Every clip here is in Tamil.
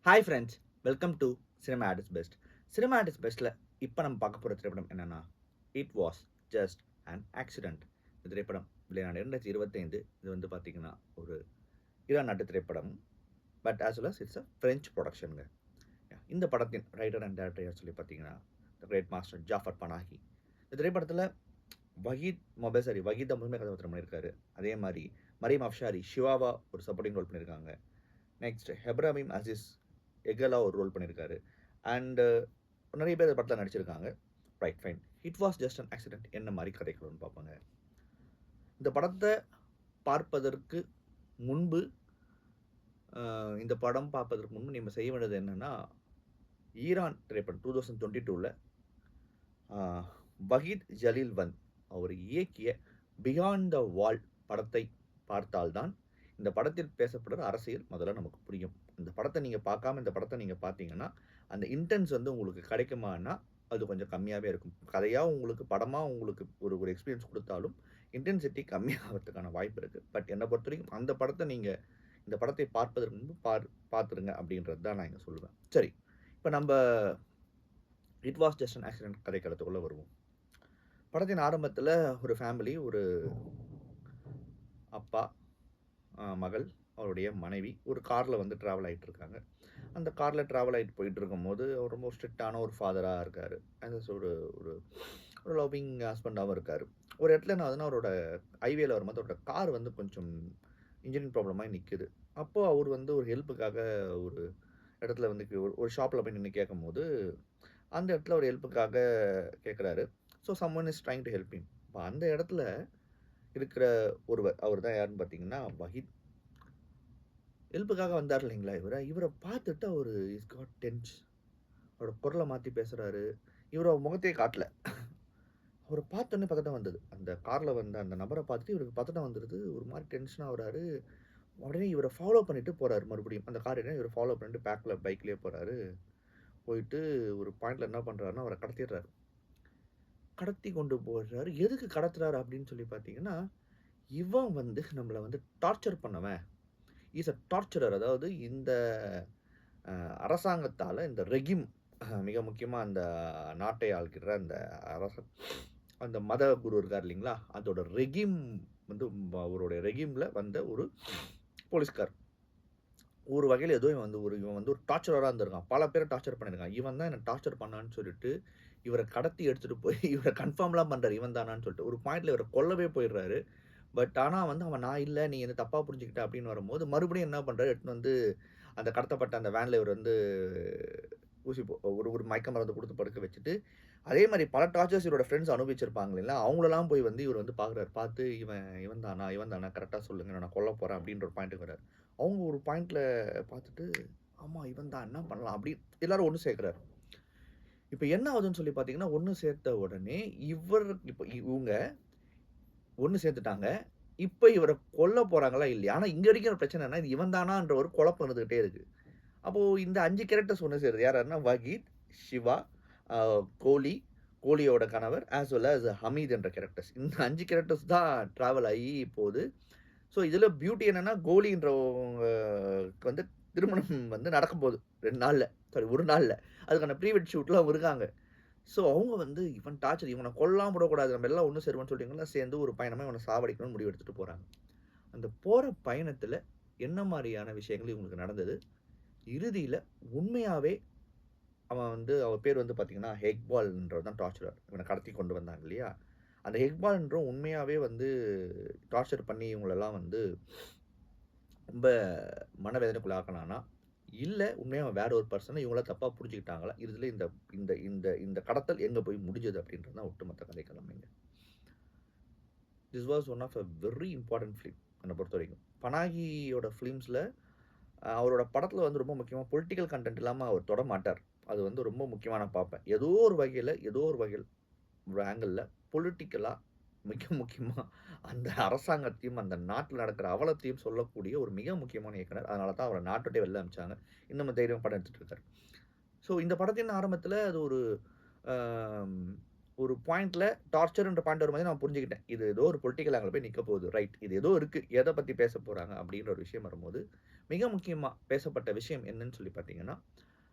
Hi friends, welcome to cinema at its best. Cinema at its பெஸ்ட்டில் இப்போ நம்ம பார்க்க போகிற திரைப்படம் என்னென்னா, it was just an accident. இந்த திரைப்படம் வெளியான 2025. இது வந்து பார்த்தீங்கன்னா ஒரு ஈரான் நாட்டு திரைப்படம். But as well as it's a French ப்ரொடக்ஷனுங்க. இந்த படத்தின் ரைட்டர் அண்ட் டேரக்டர் யார் சொல்லி பார்த்தீங்கன்னா, the great master Jafar Panahi. இந்த திரைப்படத்தில் வஹீத் தான் முழுமை கதாபாத்திரம் பண்ணியிருக்காரு. அதே மாதிரி மரீம் அஃப்ஷாரி ஷிவாவா ஒரு சப்போர்ட்டிங் ரோல் பண்ணியிருக்காங்க. நெக்ஸ்ட் ஹெப்ராமிம் அசீஸ் எகலா ஒரு ரோல் பண்ணியிருக்காரு. அண்டு நிறைய பேர் இந்த படத்தில் நடிச்சிருக்காங்க. Right, fine. It was just an accident. என்ன மாதிரி கதைக்கணும்னு பார்ப்பாங்க. இந்த படத்தை பார்ப்பதற்கு முன்பு இந்த படம் பார்ப்பதற்கு முன்பு நீங்கள் செய்ய வேண்டியது என்னென்னா, ஈரான் திரைப்படம் 2022 வஹீத் ஜலீல்வந்த் அவர் இயக்கிய பியாண்ட் த வால் படத்தை பார்த்தால்தான் இந்த படத்தில் பேசப்படுற அரசியல் முதல்ல நமக்கு புரியும். இந்த படத்தை நீங்கள் பார்க்காம இந்த படத்தை நீங்கள் பார்த்தீங்கன்னா, அந்த இன்டென்ஸ் வந்து உங்களுக்கு கிடைக்குமான்னா அது கொஞ்சம் கம்மியாகவே இருக்கும். கதையாக உங்களுக்கு படமாக உங்களுக்கு ஒரு ஒரு எக்ஸ்பீரியன்ஸ் கொடுத்தாலும் இன்டென்சிட்டி கம்மியாகிறதுக்கான வாய்ப்பு இருக்குது. பட் என்னை பொறுத்த வரைக்கும் அந்த படத்தை நீங்கள் இந்த படத்தை பார்ப்பதற்கு முன்பு பார்த்துருங்க அப்படின்றது தான் நான் இங்கே சொல்லுவேன். சரி, இப்போ நம்ம it was just an accident கதைக்களத்துக்குள்ளே வருவோம். படத்தின் ஆரம்பத்தில் ஒரு ஃபேமிலி, ஒரு அப்பா, மகள், அவருடைய மனைவி ஒரு காரில் வந்து ட்ராவல் ஆகிட்டு இருக்காங்க. அந்த காரில் ட்ராவல் ஆகிட்டு போயிட்டு இருக்கும்போது அவர் ரொம்ப ஸ்ட்ரிக்டான ஒரு ஃபாதராக இருக்கார். ஒரு ஒரு ஒரு லவ்விங் ஹஸ்பண்டாகவும் இருக்கார். ஒரு இடத்துல என்ன ஆகுதுன்னா, அவரோட ஹைவேல வரும்போது அவரோட கார் வந்து கொஞ்சம் இன்ஜின் ப்ராப்ளமாக நிற்குது. அப்போது அவர் வந்து ஒரு ஹெல்ப்புக்காக ஒரு இடத்துல வந்து ஒரு ஷாப்பில் போய் நின்று கேட்கும்போது, அந்த இடத்துல ஒரு ஹெல்ப்புக்காக கேட்குறாரு. So someone is trying to help him. இப்போ அந்த இடத்துல இருக்கிற ஒருவர், அவர் தான் யாருன்னு பார்த்தீங்கன்னா வஹீத். ஹெல்ப்புக்காக வந்தார் இல்லைங்களா இவரை பார்த்துட்டு அவர் இஸ் காட் டென்ஸ். அவரோட குரலை மாற்றி பேசுகிறாரு. இவர் முகத்தையே காட்டல. அவரை பார்த்தோன்னே பதட்டம் வந்தது. அந்த காரில் வந்த அந்த நபரை பார்த்துட்டு இவருக்கு பதட்டம் வந்துடுது. ஒரு மாதிரி டென்ஷனாக வராரு. உடனே இவரை ஃபாலோ பண்ணிட்டு போகிறாரு. மறுபடியும் அந்த கார் இவரை ஃபாலோ பண்ணிட்டு பைக்லேயே போகிறாரு. போயிட்டு ஒரு பாயிண்டில் என்ன பண்ணுறாருன்னா, அவரை கடத்திடுறாரு. கடத்தி கொண்டு போடுறாரு. எதுக்கு கடத்துறாரு அப்படின்னு சொல்லி பார்த்தீங்கன்னா, இவன் வந்து நம்மளை வந்து டார்ச்சர் பண்ணவன். Is a torturer. அதாவது இந்த அரசாங்கத்தால், இந்த ரெகிம், மிக முக்கியமாக அந்த நாட்டை ஆள்கிற அந்த அந்த மத குரு இருக்கார் இல்லைங்களா, அதோட ரெகிம் வந்து அவருடைய ரெகிமில் வந்த ஒரு போலீஸ்கார். ஒரு வகையில் ஏதோ இவன் வந்து ஒரு டார்ச்சராக இருந்திருக்கான். பல பேரை டார்ச்சர் பண்ணியிருக்கான். இவன் தான் என்னை டார்ச்சர் பண்ணான்னு சொல்லிட்டு இவரை கடத்தி எடுத்துகிட்டு போய் இவரை கன்ஃபார்ம்லாம் பண்ணுறாரு. இவன் தானான்னு சொல்லிட்டு ஒரு பாயிண்டில் இவரை கொல்லவே போயிடுறாரு. பட் ஆனால் வந்து அவன் நான் இல்லை, நீ என்ன தப்பாக புரிஞ்சுக்கிட்ட அப்படின்னு வரும்போது மறுபடியும் என்ன பண்ணுறாரு, எடுத்துன்னு வந்து அந்த கடத்தப்பட்ட அந்த வேனில் இவர் வந்து ஒரு ஒரு மயக்க மருந்து கொடுத்து படுக்க வச்சுட்டு, அதே மாதிரி பல டார்ச்சர்ஸ் இவரோட ஃப்ரெண்ட்ஸ் அனுபவிச்சிருப்பாங்க இல்லைங்களா, அவங்களெல்லாம் போய் வந்து இவர் வந்து பார்க்குறாரு. பார்த்து இவன் தானா கரெக்டாக சொல்லுங்கள், நான் கொல்ல போகிறேன் அப்படின்ற ஒரு பாயிண்ட்டுக்கு வராரு. அவங்க ஒரு பாயிண்டில் பார்த்துட்டு, ஆமாம் இவன் தான், என்ன பண்ணலாம் அப்படி எல்லாரும் ஒன்று சேர்க்குறாரு. இப்போ என்ன ஆகுதுன்னு சொல்லி பார்த்தீங்கன்னா, ஒன்று சேர்த்த உடனே இவங்க ஒன்று சேர்த்துட்டாங்க. இப்ப இவர கொல்ல போறாங்களா இல்லையா? ஆனா இங்க இருக்கிற பிரச்சனை என்ன, இது இவன் தானான்ற ஒரு குழப்பம் இருந்துகிட்டே இருக்கு. அப்போ இந்த 5 கேரக்டர்ஸ் ஒண்ணு சேருது. யார் யாருன்னா வகீத், சிவா, அ கோலி, கோலியோட கணவர், ஆஸ் வெல் அஸ் ஹமீத் என்ற கேரக்டர்ஸ். இந்த 5 கேரக்டர்ஸ் தான் டிராவல் ஆகி போகுது. ஸோ இதுல பியூட்டி என்னன்னா, கோலின்றவங்களுக்கு வந்து திருமணம் வந்து நடக்க போகுது 2 நாள்ல. சாரி 1 நாள்ல. அதுக்கான ப்ரீ வெட் ஷூட்ல அவங்க இருக்காங்க. ஸோ அவங்க வந்து இவன் டார்ச்சர், இவன கொல்லாம விடக்கூடாது. நம்ம எல்லாம் ஒண்ணு சேருவோம்ன்னு சொல்லிட்டு இவங்கலாம் சேர்ந்து ஒரு பயணமா இவன சாவடிக்கணும்னு முடிவு எடுத்துட்டு போறாங்க. அந்த போற பயணத்துல என்ன மாரியான விஷயங்கள் இவங்களுக்கு நடந்தது? இறுதியில உண்மையாவே அவன் வந்து அவர் பேர் வந்து பார்த்தீங்கன்னா, ஹெக்பால்ன்றவர் தான் டார்ச்சரர். இவன கடத்தி கொண்டு வந்தாங்க இல்லையா? அந்த ஹெக்பால்ன்றவன் உண்மையாவே வந்து டார்ச்சர் பண்ணி இவங்களெல்லாம் வந்து ரொம்ப மனவேதனைக்குள்ள ஆக்குனானா? இல்ல உண்மையா அவன் வேற ஒரு பெர்சன இவங்கள தப்பா புரிஞ்சுக்கிட்டாங்களா? இறுதியில இந்த இந்த இந்த இந்த கடத்தல் எங்க போய் முடிஞ்சது அப்படின்றது தான் ஒட்டுமொத்த கதைக்களமேங்க. This was one of a very important film என்ன பொறுத்தவரைக்கும். பனாகியோட ஃபிலிம்ஸ்ல அவரோட படத்துல வந்து ரொம்ப முக்கியமா பொலிட்டிக்கல் கன்டென்ட் இல்லாம அவர் தொட மாட்டார். அது வந்து ரொம்ப முக்கியமா நான் பார்ப்பேன். ஏதோ ஒரு வகையில ஒரு ஆங்கிள்ல பொலிட்டிக்கலா மிக முக்கியமா அந்த அரசாங்கத்தையும், அந்த நாட்டுல நடக்கிற அவலத்தையும் சொல்லக்கூடிய ஒரு மிக முக்கியமான இயக்குனர். அதனால தான் அவர நாட்ட விட்டே வெளில அனுப்பிச்சாங்க. இன்னமும் தைரியமா படம் எடுத்துட்டு இருக்காரு. ஸோ இந்த படத்தின் ஆரம்பத்துல அது ஒரு அ ஒரு பாயிண்ட்ல டார்ச்சர்ன்ற பாயிண்ட் வரும்போது நான் புரிஞ்சுக்கிட்டேன். இது ஏதோ ஒரு பொலிட்டிக்கல் ஆங்கிள்ல போய் நிக்க போகுது. ரைட். இது ஏதோ இருக்கு. எத பத்தி பேசப் போறாங்க அப்படின்ற ஒரு விஷயம் வரும்போது, மிக முக்கியமா பேசப்பட்ட விஷயம் என்னன்னு சொல்லி பார்த்தீங்கன்னா,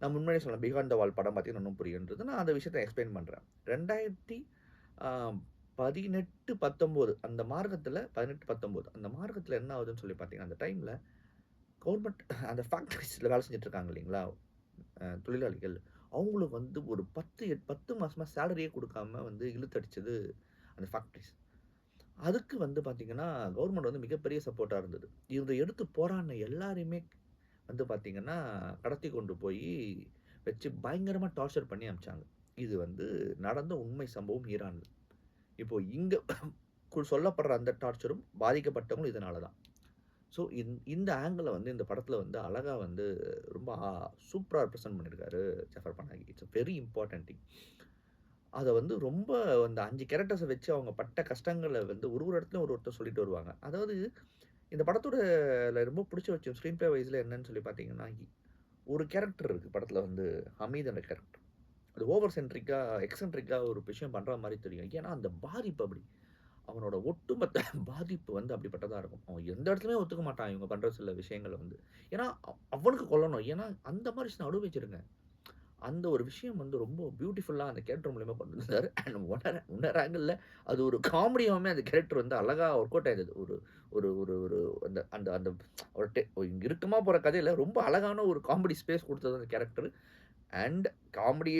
நான் முன்னாடியே சொன்னேன். பிஹாண்ட் த வால் படம் பார்த்தீங்கன்னா இன்னும் புரியுன்றது. நான் அந்த விஷயத்த எக்ஸ்பிளைன் பண்றேன். 2018, 19 அந்த மார்க்கத்துல 18, 19 அந்த மார்க்கத்துல என்ன ஆகுதுன்னு சொல்லி பார்த்தீங்கன்னா, அந்த டைம்ல கவர்மெண்ட் அந்த ஃபேக்டரிஸ்ல வேலை செஞ்சுட்டு இருக்காங்க இல்லைங்களா? தொழிலாளிகள். அவங்களுக்கு வந்து ஒரு 10 மாசமா சேலரியே குடுக்காம வந்து இழுத்தடிச்சது அந்த ஃபேக்டரிஸ். அதுக்கு வந்து பார்த்தீங்கன்னா, கவர்மெண்ட் வந்து மிகப்பெரிய சப்போர்ட்டா இருந்தது. இத எடுத்து போராடின எல்லாரையுமே வந்து பார்த்தீங்கன்னா, கடத்தி கொண்டு போயி வச்சு பயங்கரமா டார்ச்சர் பண்ணி அனுப்பிச்சாங்க. இது வந்து நடந்த உண்மை சம்பவம் ஈரான்ல. இப்போ இங்க சொல்லப்படுற அந்த டார்ச்சரும் பாதிக்கப்பட்டவங்களும் இதனால தான். ஸோ இந்த ஆங்கிள வந்து இந்த படத்துல வந்து அழகா வந்து ரொம்ப சூப்பரா ரெப்ரசன்ட் பண்ணியிருக்காரு Jafar Panahi. It's a very important thing. அத வந்து ரொம்ப அந்த 5 கேரக்டர்ஸ வச்சு அவங்க பட்ட கஷ்டங்கள வந்து ஒரு ஒரு இடத்துலயும் ஒருத்தர் சொல்லிட்டு வருவாங்க. அதாவது இந்த படத்தோட ரொம்ப புடிச்ச விஷயம் ஸ்க்ரீன் ப்ளே வைஸ்ல என்னன்னு சொல்லி பார்த்தீங்கன்னா, ஒரு கேரக்டர் இருக்கு படத்துல வந்து ஹமீதுன்ற கேரக்டர். அது ஓவர் சென்ட்ரிக்கா, எக்ஸென்ட்ரிக்கா ஒரு விஷயம் பண்ற மாரி தெரியும். ஏன்னா அந்த பாதிப்பு அப்படி. அவனோட ஒட்டுமொத்த பாதிப்பு வந்து அப்படிப்பட்டதா இருக்கும். அவன் எந்த இடத்துலயுமே ஒத்துக்க மாட்டான் இவங்க பண்ற சில விஷயங்கள வந்து. ஏன்னா, அவனுக்கு கொல்லணும். ஏன்னா, அந்த மாரி விஷயம் அனுபவிச்சிருங்க. அந்த ஒரு விஷயம் வந்து ரொம்ப பியூட்டிஃபுல்லா அந்த கேரக்டர் மூலியமா கொண்டு வந்தாரு. அண்ட் இன்னொரு ஆங்கிள்ல அது ஒரு காமெடியாவுமே அந்த கேரக்டர் வந்து அழகா ஒர்க் அவுட் ஆயிருந்தது. ஒரு ஒரு ஒரு ஒரு அந்த அந்த அந்த ஒரு இங்க இருக்குமா போற கதையில ரொம்ப அழகான ஒரு காமெடி ஸ்பேஸ் குடுத்தது அந்த கேரக்டர். அண்ட் காமெடி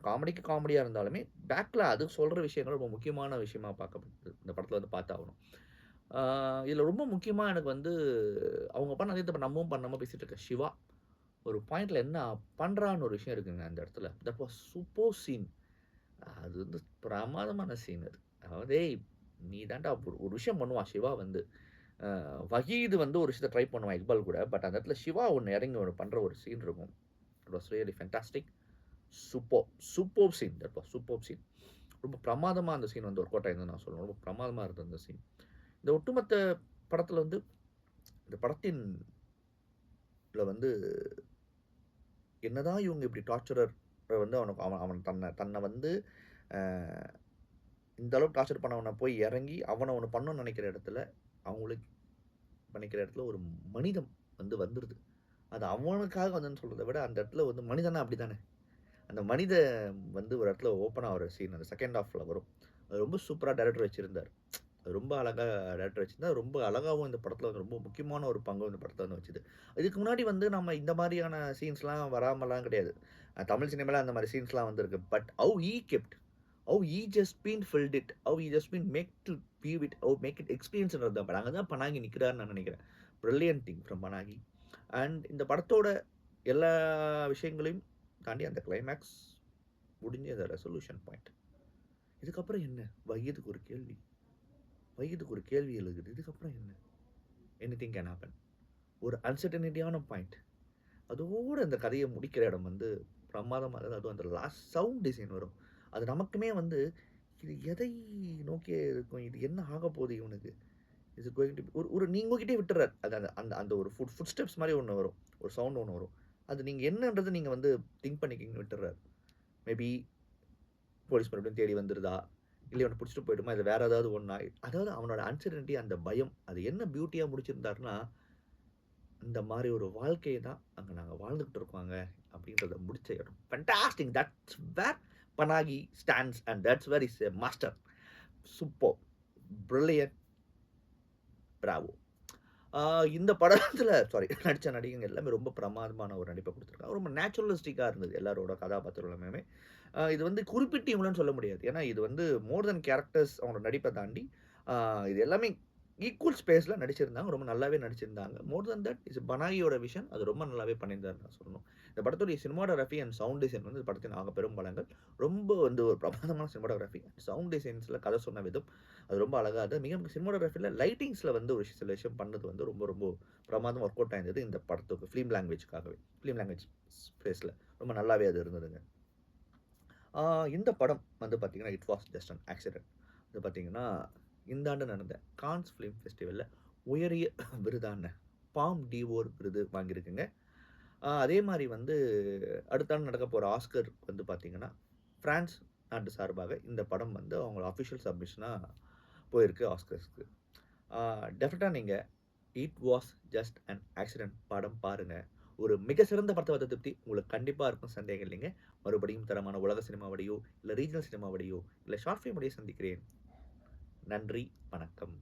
காமெடிக்கு காமெடியா இருந்தாலுமே, பேக்ல அது சொல்ற விஷயங்கள் ரொம்ப முக்கியமான விஷயமா பார்க்கப்படுது. இந்த படத்துல வந்து பார்த்தாகணும். ஆ இதுல ரொம்ப முக்கியமா எனக்கு வந்து அவங்க பண்ண அதே தப்ப நம்மவும் பண்ணாம பேசிட்டு இருக்க சிவா. ஒரு பாயிண்ட்ல என்ன பண்றான்னு ஒரு விஷயம் இருக்குங்க அந்த இடத்துல. That was super scene. அது வந்து பிரமாதமான சீன் அது. அதாவது "ஏய் நீ தான்டா ஒரு விஷயம் பண்ணுவான் சிவா வந்து. அ வஹீது வந்து ஒரு விஷயத்த ட்ரை பண்ணுவான் இக்பால் கூட. பட் அந்த இடத்துல சிவா ஒண்ணு இறங்கி ஒண்ணு பண்ற ஒரு சீன் இருக்கும். It was really fantastic. Superb scene. That was superb scene. ரொம்ப பிரமாதமா அந்த சீன் வந்து ஒர்க் அவுட் ஆயிருந்ததுன்னு நான் சொல்லுவேன். ரொம்ப பிரமாதமா இருந்தது அந்த சீன். இந்த ஒட்டுமொத்த படத்துல வந்து இந்த வந்து என்னதான் இவங்க இப்படி டார்ச்சரர் வந்து அவனுக்கு அவன் அவன் தன்ன தன்ன வந்து அ இந்த அளவுக்கு டார்ச்சர் பண்ணவன போய் இறங்கி அவன ஒண்ணு பண்ணணும்னு நினைக்கிற இடத்துல, அவங்களுக்கு நினைக்கிற இடத்துல ஒரு மனிதம் வந்து வந்துருது. அது அவனுக்காக வந்ததுன்னு சொல்றத விட, அந்த இடத்துல வந்து மனிதனா அப்படித்தானே! அந்த மனித வந்து ஒரு இடத்துல ஓப்பன் ஆவுற சீன் அந்த செகண்ட் ஹாஃப்ல வரும். அது ரொம்ப சூப்பரா டைரக்டர் வச்சிருந்தாரு. அது ரொம்ப அழகா டைரக்டர் வச்சிருந்தார். ரொம்ப அழகாவும் இந்த படத்துல வந்து ரொம்ப முக்கியமான ஒரு பங்கு இந்த படத்துல வந்து வச்சது. இதுக்கு முன்னாடி வந்து நம்ம இந்த மாரியான சீன்ஸ்லாம் வராமலாம் கிடையாது. தமிழ் சினிமால அந்த மாரி சீன்ஸ்லாம் வந்திருக்கு. But how he kept how he just been filled it how he just been make to view it how make it எக்ஸ்பீரியன்ஸ்ன்றது தான். அங்க தான் பனாகி நிக்கிறாருன்னு நான் நினைக்கிறேன். Brilliant thing from Panahi. And இந்த படத்தோட எல்லா விஷயங்களையும் தாண்டி அந்த கிளைமாக்ஸ் முடிஞ்சு அந்த ரெசல்யூஷன் பாயிண்ட். இதுக்கப்புறம் என்ன? வயதுக்கு ஒரு கேள்வி. வயதுக்கு ஒரு கேள்வி எழுகுது. இதுக்கப்புறம் என்ன? Anything can happen. ஒரு அன்சர்டனிட்டியான பாயிண்ட். அதோட அந்த கதைய முடிக்கிற இடம் வந்து பிரமாதமா அதுவும் அந்த லாஸ்ட் சவுண்ட் டிசைன் வரும். அது நமக்குமே வந்து இது எதை நோக்கி இருக்கும்? இது என்ன ஆகப்போது இவனுக்கு? இஸ் இட் கோயிங் டூ ஒரு ஒரு நீங்க உங்ககிட்டயே விட்டுறாரு. அது அந்த அந்த அந்த ஒரு ஃபுட் ஸ்டெப்ஸ் மாரி ஒண்ணு வரும். ஒரு சவுண்ட் ஒண்ணு வரும். அது நீங்க என்னன்றது நீங்க வந்து திங்க் பண்ணிக்கிங்கன்னு விட்டுறாரு. மேபி போலீஸ் மறுபடியும் தேடி வந்துருதா? இல்ல இவன புடிச்சுட்டு போயிடுமா? இல்ல வேற ஏதாவது ஒண்ணா? அதாவது அவனோட அன்சர்டனிட்டி அந்த பயம். அது என்ன பியூட்டியா முடிச்சிருந்தாருன்னா, இந்த மாரி ஒரு வாழ்க்கைய தான் அங்க நாங்க வாழ்ந்துகிட்டு இருக்கோங்க அப்படின்றத முடிச்ச இடம். Fantastic. That's where Panahi stands and that's where is a master. Super! Brilliant! Bravo! ஆ இந்த படத்துல நடிச்ச நடிகைங்க எல்லாமே ரொம்ப பிரமாதமான ஒரு நடிப்ப குடுத்துருக்காங்க. ரொம்ப நேச்சுரலிஸ்டிக்கா இருந்தது எல்லாரோட கதாபாத்திரங்களுமே. இது வந்து குறிப்பிட்டு இவங்கன்னு சொல்ல முடியாது. ஏன்னா இது வந்து மோர் தென் கேரக்டர்ஸ் அவங்களோட நடிப்ப தாண்டி, ஆ இது எல்லாமே ஈக்குவல் ஸ்பேஸ்ல நடிச்சிருந்தாங்க. ரொம்ப நல்லாவே நடிச்சிருந்தாங்க. மோர் தென் தட் இஸ் பனாகியோட விஷன் அது ரொம்ப நல்லாவே பண்ணியிருந்தாருன்னு நான் சொல்லணும். இந்த படத்துடைய சினிமாட்டோகிராஃபி அண்ட் சவுண்ட் டிசைன் வந்து இந்த படத்தின் ஆகப்பெரும் பலங்கள். ரொம்ப வந்து ஒரு பிரமாதமான சினிமாட்டோகிராஃபி. சவுண்ட் டிசைன்ஸ்ல கதை சொன்ன விதம் அது ரொம்ப அழகா அது. சினிமாட்டோகிராஃபில லைட்டிங்ஸ்ல வந்து ஒரு சில விஷயம் பண்ணது வந்து ரொம்ப ரொம்ப பிரமாதமா ஒர்க் அவுட் ஆயிருந்தது இந்த படத்துக்கு ஃபிலிம் லாங்குவேஜ்க்காகவே. ஃபிலிம் லாங்குவேஜ் ஸ்பேஸ்ல ரொம்ப நல்லாவே அது இருந்ததுங்க. ஆ இந்த படம் வந்து பார்த்தீங்கன்னா, it was just an accident. இது பார்த்தீங்கன்னா, இந்த ஆண்டு நடந்த கான்ஸ் ஃபிலிம் ஃபெஸ்டிவல்ல உயரிய விருதான பாம் டிவோர் விருது வாங்கியிருக்குங்க. அதே மாரி வந்து அடுத்த ஆண்டு நடக்க போற ஆஸ்கர் வந்து பார்த்தீங்கன்னா, பிரான்ஸ் நாட்டு சார்பாக இந்த படம் வந்து அவங்களோட அஃபிஷியல் சப்மிஷனாக போயிருக்கு ஆஸ்கர்ஸ்க்கு. டெஃபினட்டாக நீங்கள் it was just an accident படம் பாருங்கள். ஒரு மிக சிறந்த படத்தை பார்த்த திருப்தி உங்களுக்கு கண்டிப்பாக இருக்கும், சந்தேகம் இல்லைங்க. மறுபடியும் தரமான உலக சினிமாவடையோ இல்லை ரீஜனல் சினிமாவடையோ இல்லை ஷார்ட் ஃபிலிம் உடையோ சந்திக்கிறேன். நன்றி, வணக்கம்.